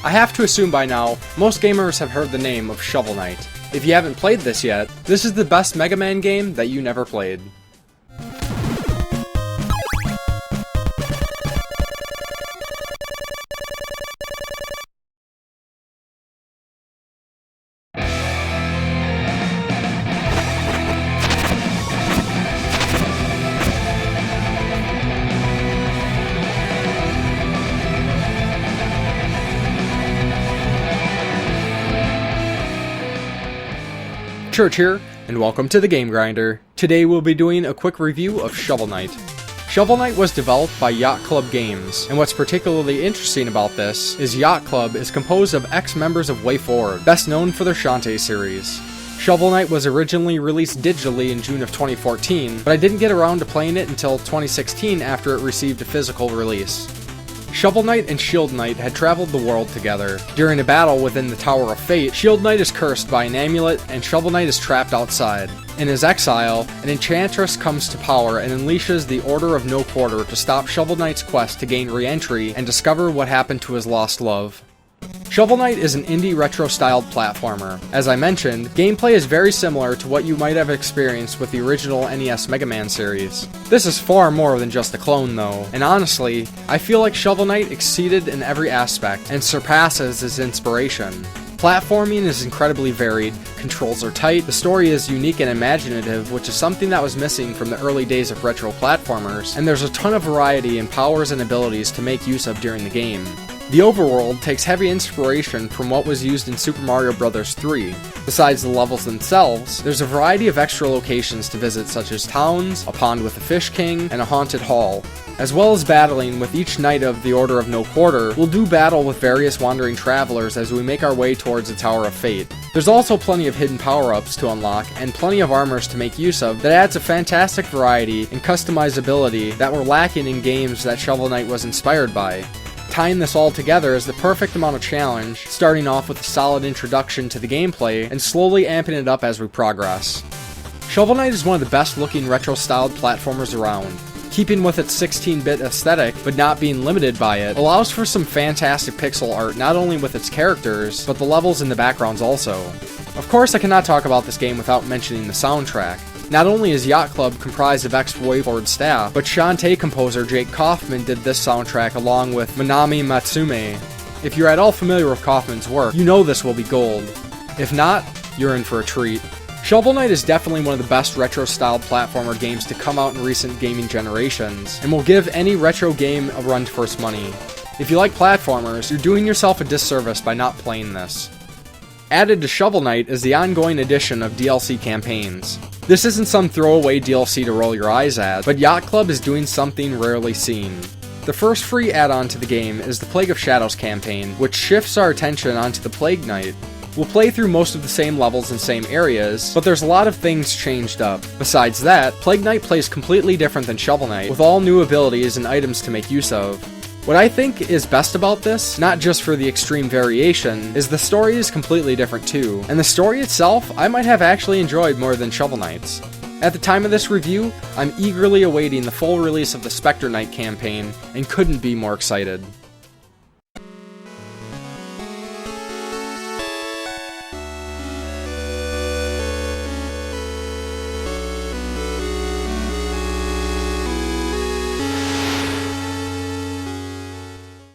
I have to assume by now, most gamers have heard the name of Shovel Knight. If you haven't played this yet, this is the best Mega Man game that you never played. Church here, and welcome to the Game Grinder. Today we'll be doing a quick review of Shovel Knight. Shovel Knight was developed by Yacht Club Games, and what's particularly interesting about this is Yacht Club is composed of ex-members of WayForward, best known for their Shantae series. Shovel Knight was originally released digitally in June of 2014, but I didn't get around to playing it until 2016 after it received a physical release. Shovel Knight and Shield Knight had traveled the world together. During a battle within the Tower of Fate, Shield Knight is cursed by an amulet and Shovel Knight is trapped outside. In his exile, an enchantress comes to power and unleashes the Order of No Quarter to stop Shovel Knight's quest to gain re-entry and discover what happened to his lost love. Shovel Knight is an indie retro-styled platformer. As I mentioned, gameplay is very similar to what you might have experienced with the original NES Mega Man series. This is far more than just a clone though, and honestly, I feel like Shovel Knight exceeded in every aspect and surpasses its inspiration. Platforming is incredibly varied, controls are tight, the story is unique and imaginative, which is something that was missing from the early days of retro platformers, and there's a ton of variety in powers and abilities to make use of during the game. The overworld takes heavy inspiration from what was used in Super Mario Bros. 3. Besides the levels themselves, there's a variety of extra locations to visit such as towns, a pond with a fish king, and a haunted hall. As well as battling with each knight of the Order of No Quarter, we'll do battle with various wandering travelers as we make our way towards the Tower of Fate. There's also plenty of hidden power-ups to unlock, and plenty of armors to make use of that adds a fantastic variety and customizability that were lacking in games that Shovel Knight was inspired by. Tying this all together is the perfect amount of challenge, starting off with a solid introduction to the gameplay and slowly amping it up as we progress. Shovel Knight is one of the best looking retro-styled platformers around. Keeping with its 16-bit aesthetic, but not being limited by it, allows for some fantastic pixel art not only with its characters, but the levels and the backgrounds also. Of course I cannot talk about this game without mentioning the soundtrack. Not only is Yacht Club comprised of ex-WayForward staff, but Shantae composer Jake Kaufman did this soundtrack along with Manami Matsume. If you're at all familiar with Kaufman's work, you know this will be gold. If not, you're in for a treat. Shovel Knight is definitely one of the best retro-styled platformer games to come out in recent gaming generations, and will give any retro game a run for its money. If you like platformers, you're doing yourself a disservice by not playing this. Added to Shovel Knight is the ongoing addition of DLC campaigns. This isn't some throwaway DLC to roll your eyes at, but Yacht Club is doing something rarely seen. The first free add-on to the game is the Plague of Shadows campaign, which shifts our attention onto the Plague Knight. We'll play through most of the same levels and same areas, but there's a lot of things changed up. Besides that, Plague Knight plays completely different than Shovel Knight, with all new abilities and items to make use of. What I think is best about this, not just for the extreme variation, is the story is completely different too, and the story itself I might have actually enjoyed more than Shovel Knight's. At the time of this review, I'm eagerly awaiting the full release of the Spectre Knight campaign, and couldn't be more excited.